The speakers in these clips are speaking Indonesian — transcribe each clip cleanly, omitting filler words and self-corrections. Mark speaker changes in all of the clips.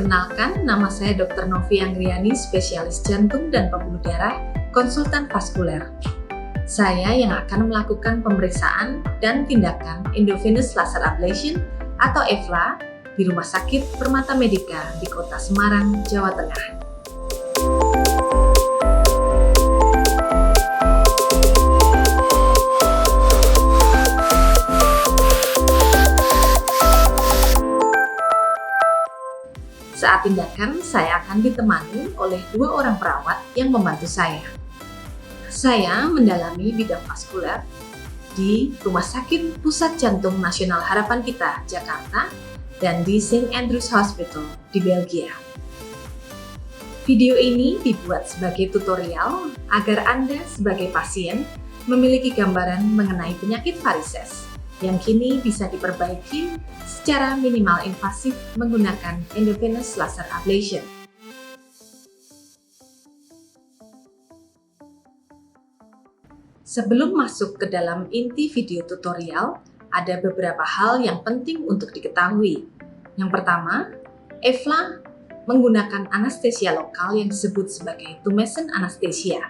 Speaker 1: Perkenalkan, nama saya Dr. Novi Anggriani, spesialis jantung dan pembuluh darah, konsultan vaskuler. Saya yang akan melakukan pemeriksaan dan tindakan endovenous laser ablation atau EVLA di Rumah Sakit Permata Medika di Kota Semarang, Jawa Tengah. Saat tindakan, saya akan ditemani oleh 2 orang perawat yang membantu saya. Saya mendalami bidang vaskuler di Rumah Sakit Pusat Jantung Nasional Harapan Kita, Jakarta, dan di St. Andrews Hospital di Belgia. Video ini dibuat sebagai tutorial agar Anda sebagai pasien memiliki gambaran mengenai penyakit varises yang kini bisa diperbaiki secara minimal invasif menggunakan endovenous laser ablation. Sebelum masuk ke dalam inti video tutorial, ada beberapa hal yang penting untuk diketahui. Yang pertama, EVLA menggunakan anestesia lokal yang disebut sebagai tumescent anesthesia,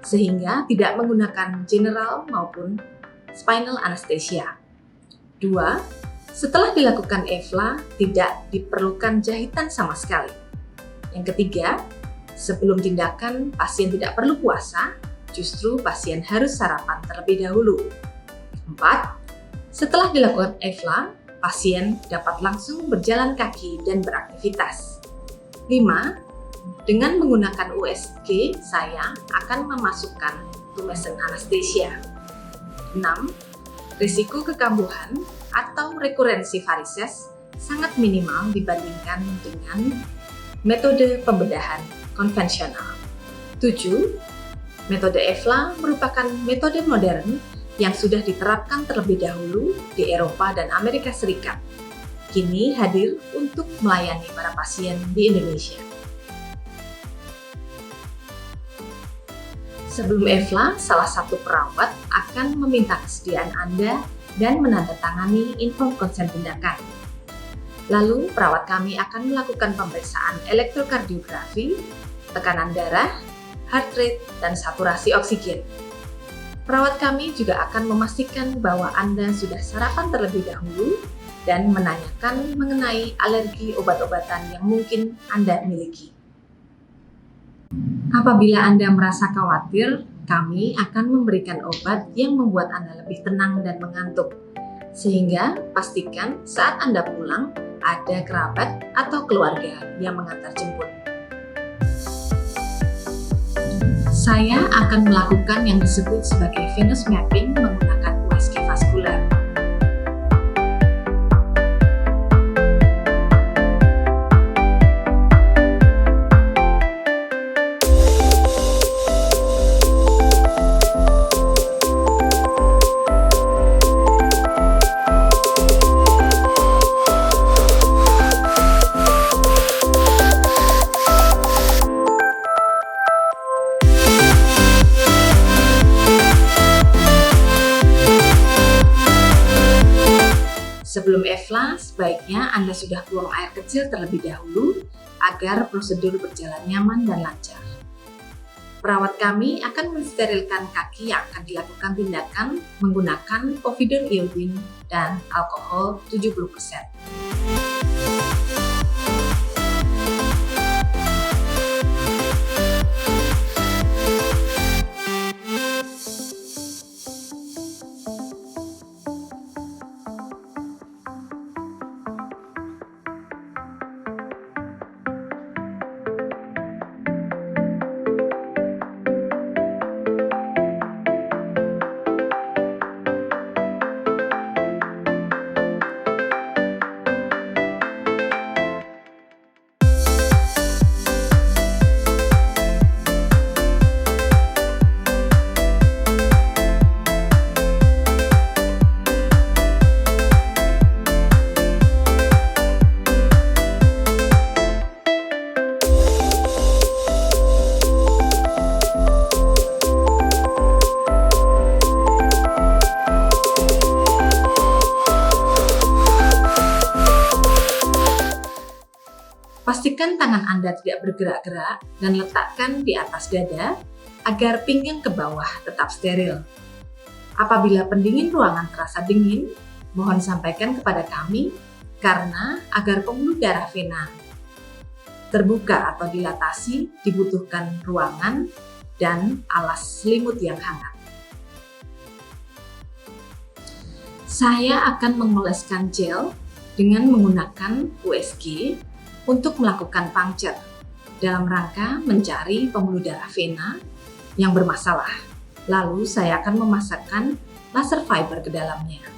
Speaker 1: sehingga tidak menggunakan general maupun spinal anesthesia. 2. Setelah dilakukan EVLA, tidak diperlukan jahitan sama sekali. Yang ketiga, sebelum tindakan, pasien tidak perlu puasa, justru pasien harus sarapan terlebih dahulu. 4. Setelah dilakukan EVLA, pasien dapat langsung berjalan kaki dan beraktivitas. 5. Dengan menggunakan USG, saya akan memasukkan tumescent anesthesia. 6. Risiko kekambuhan atau rekurensi varises sangat minimal dibandingkan dengan metode pembedahan konvensional. 7. Metode EVLA merupakan metode modern yang sudah diterapkan terlebih dahulu di Eropa dan Amerika Serikat. Kini hadir untuk melayani para pasien di Indonesia. Sebelum EVLA, salah satu perawat akan meminta kesediaan Anda dan menandatangani inform konsen tindakan. Lalu, perawat kami akan melakukan pemeriksaan elektrokardiografi, tekanan darah, heart rate, dan saturasi oksigen. Perawat kami juga akan memastikan bahwa Anda sudah sarapan terlebih dahulu dan menanyakan mengenai alergi obat-obatan yang mungkin Anda miliki. Apabila Anda merasa khawatir, kami akan memberikan obat yang membuat Anda lebih tenang dan mengantuk. Sehingga pastikan saat Anda pulang, ada kerabat atau keluarga yang mengantar jemput. Saya akan melakukan yang disebut sebagai venous mapping menggunakan USG vaskular. Sebelum EVLA, sebaiknya Anda sudah buang air kecil terlebih dahulu agar prosedur berjalan nyaman dan lancar. Perawat kami akan mensterilkan kaki yang akan dilakukan tindakan menggunakan povidone iodine dan alkohol 70%. tangan Anda tidak bergerak-gerak dan letakkan di atas dada agar pinggang ke bawah tetap steril. Apabila pendingin ruangan terasa dingin, mohon sampaikan kepada kami karena agar pembuluh darah vena terbuka atau dilatasi dibutuhkan ruangan dan alas selimut yang hangat. Saya akan mengoleskan gel dengan menggunakan USG untuk melakukan puncture dalam rangka mencari pembuluh darah vena yang bermasalah. Lalu saya akan memasakkan laser fiber ke dalamnya.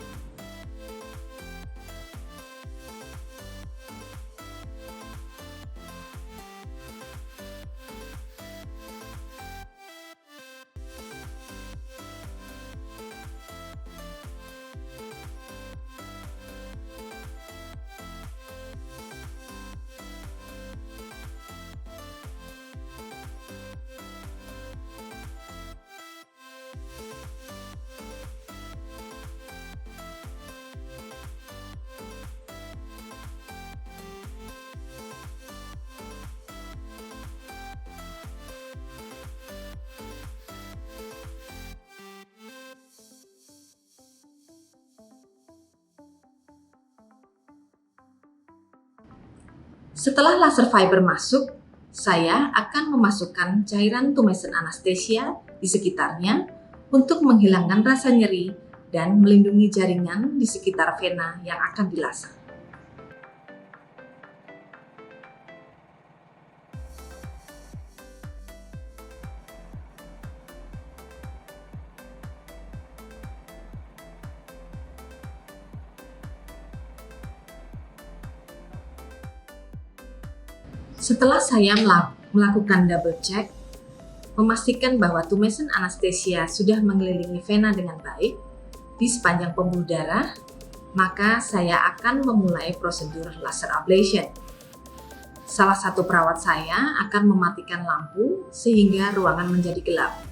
Speaker 1: Setelah laser fiber masuk, saya akan memasukkan cairan tumescent anesthesia di sekitarnya untuk menghilangkan rasa nyeri dan melindungi jaringan di sekitar vena yang akan dilaser. Setelah saya melakukan double check, memastikan bahwa tumescent anesthesia sudah mengelilingi vena dengan baik di sepanjang pembuluh darah, maka saya akan memulai prosedur laser ablation. Salah satu perawat saya akan mematikan lampu sehingga ruangan menjadi gelap.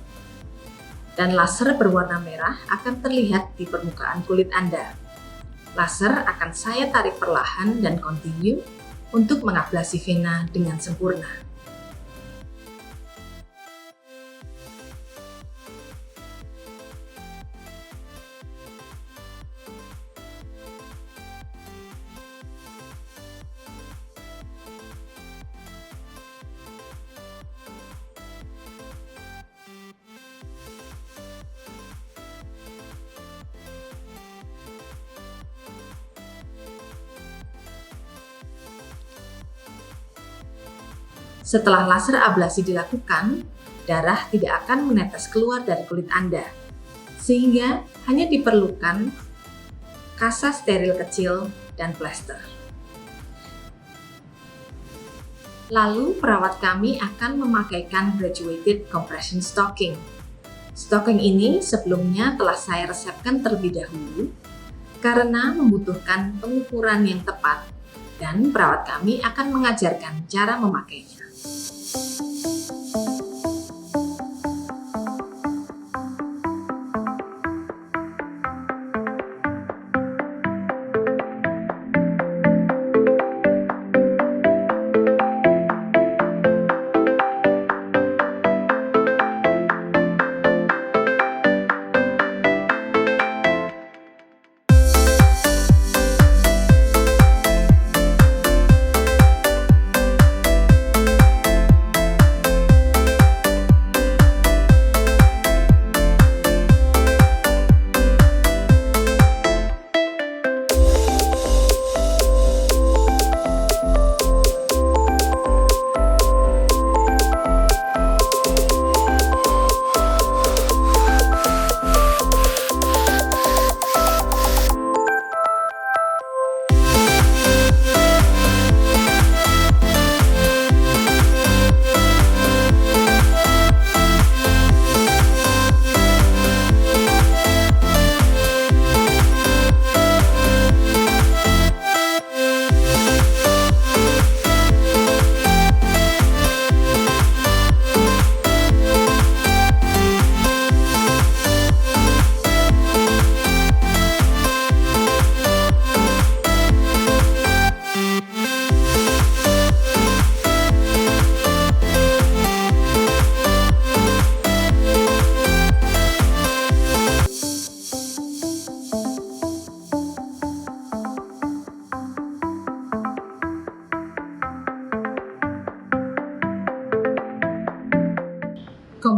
Speaker 1: Dan laser berwarna merah akan terlihat di permukaan kulit Anda. Laser akan saya tarik perlahan dan kontinu untuk mengablasi vena dengan sempurna. Setelah laser ablasi dilakukan, darah tidak akan menetes keluar dari kulit Anda, sehingga hanya diperlukan kasa steril kecil dan plester. Lalu perawat kami akan memakaikan graduated compression stocking. Stocking ini sebelumnya telah saya resepkan terlebih dahulu karena membutuhkan pengukuran yang tepat dan perawat kami akan mengajarkan cara memakainya.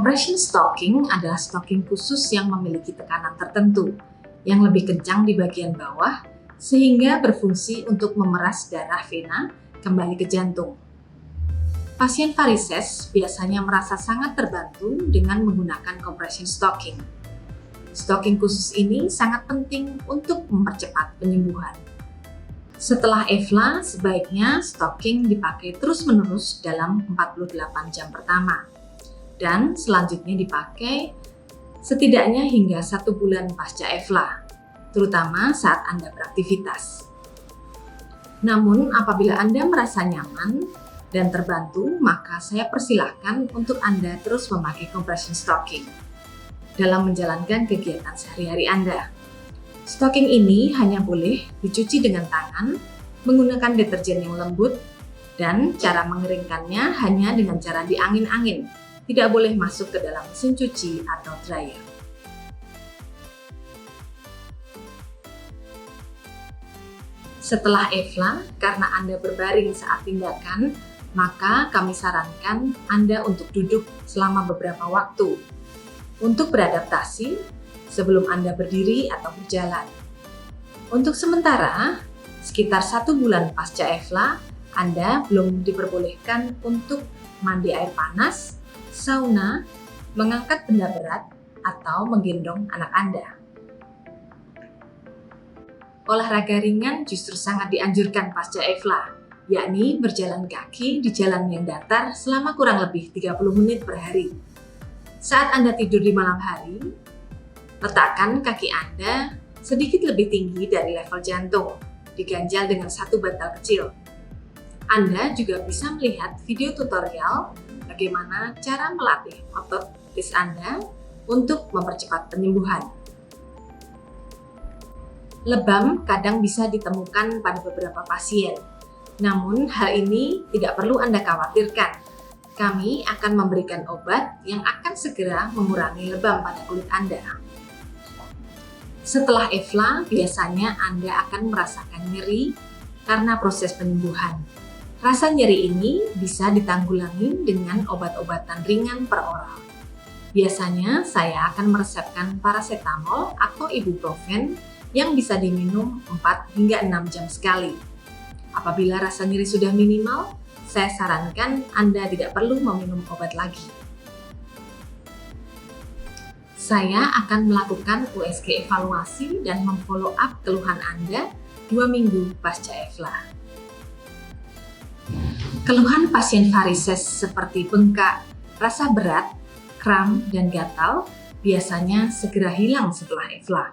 Speaker 1: Compression stocking adalah stocking khusus yang memiliki tekanan tertentu yang lebih kencang di bagian bawah sehingga berfungsi untuk memeras darah vena kembali ke jantung. Pasien varises biasanya merasa sangat terbantu dengan menggunakan compression stocking. Stocking khusus ini sangat penting untuk mempercepat penyembuhan. Setelah EFLA, sebaiknya stocking dipakai terus-menerus dalam 48 jam pertama. Dan selanjutnya dipakai setidaknya hingga 1 bulan pasca EFLA, terutama saat Anda beraktivitas. Namun, apabila Anda merasa nyaman dan terbantu, maka saya persilahkan untuk Anda terus memakai compression stocking dalam menjalankan kegiatan sehari-hari Anda. Stocking ini hanya boleh dicuci dengan tangan, menggunakan deterjen yang lembut, dan cara mengeringkannya hanya dengan cara diangin-angin. Tidak boleh masuk ke dalam mesin cuci atau dryer. Setelah EFLA, karena Anda berbaring saat tindakan, maka kami sarankan Anda untuk duduk selama beberapa waktu untuk beradaptasi sebelum Anda berdiri atau berjalan. Untuk sementara, sekitar 1 bulan pasca EFLA, Anda belum diperbolehkan untuk mandi air panas, sauna, mengangkat benda berat, atau menggendong anak Anda. Olahraga ringan justru sangat dianjurkan pasca EFLA, yakni berjalan kaki di jalan yang datar selama kurang lebih 30 menit per hari. Saat Anda tidur di malam hari, letakkan kaki Anda sedikit lebih tinggi dari level jantung, diganjal dengan satu bantal kecil. Anda juga bisa melihat video tutorial bagaimana cara melatih otot betis Anda untuk mempercepat penyembuhan. Lebam kadang bisa ditemukan pada beberapa pasien, namun hal ini tidak perlu Anda khawatirkan. Kami akan memberikan obat yang akan segera mengurangi lebam pada kulit Anda. Setelah EFLA, biasanya Anda akan merasakan nyeri karena proses penyembuhan. Rasa nyeri ini bisa ditanggulangi dengan obat-obatan ringan per oral. Biasanya saya akan meresepkan paracetamol atau ibuprofen yang bisa diminum 4 hingga 6 jam sekali. Apabila rasa nyeri sudah minimal, saya sarankan Anda tidak perlu meminum obat lagi. Saya akan melakukan USG evaluasi dan memfollow up keluhan Anda 2 minggu pasca EFLA. Keluhan pasien varises seperti bengkak, rasa berat, kram, dan gatal biasanya segera hilang setelah EFLA.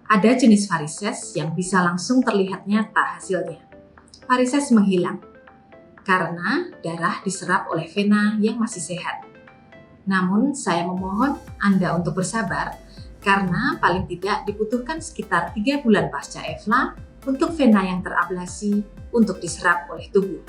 Speaker 1: Ada jenis varises yang bisa langsung terlihat nyata hasilnya. Varises menghilang karena darah diserap oleh vena yang masih sehat. Namun, saya memohon Anda untuk bersabar karena paling tidak dibutuhkan sekitar 3 bulan pasca EFLA untuk vena yang terablasi untuk diserap oleh tubuh.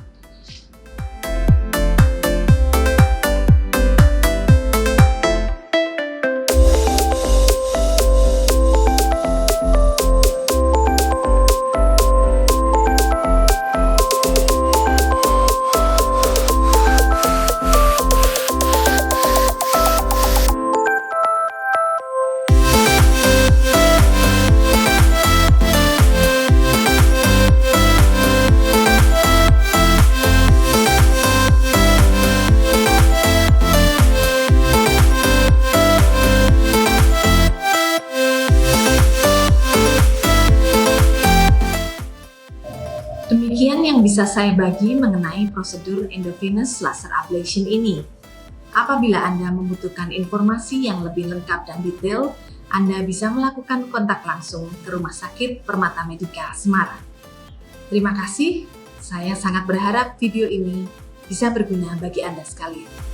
Speaker 1: Demikian yang bisa saya bagi mengenai prosedur endovenous laser ablation ini. Apabila Anda membutuhkan informasi yang lebih lengkap dan detail, Anda bisa melakukan kontak langsung ke Rumah Sakit Permata Medika Semarang. Terima kasih, saya sangat berharap video ini bisa berguna bagi Anda sekalian.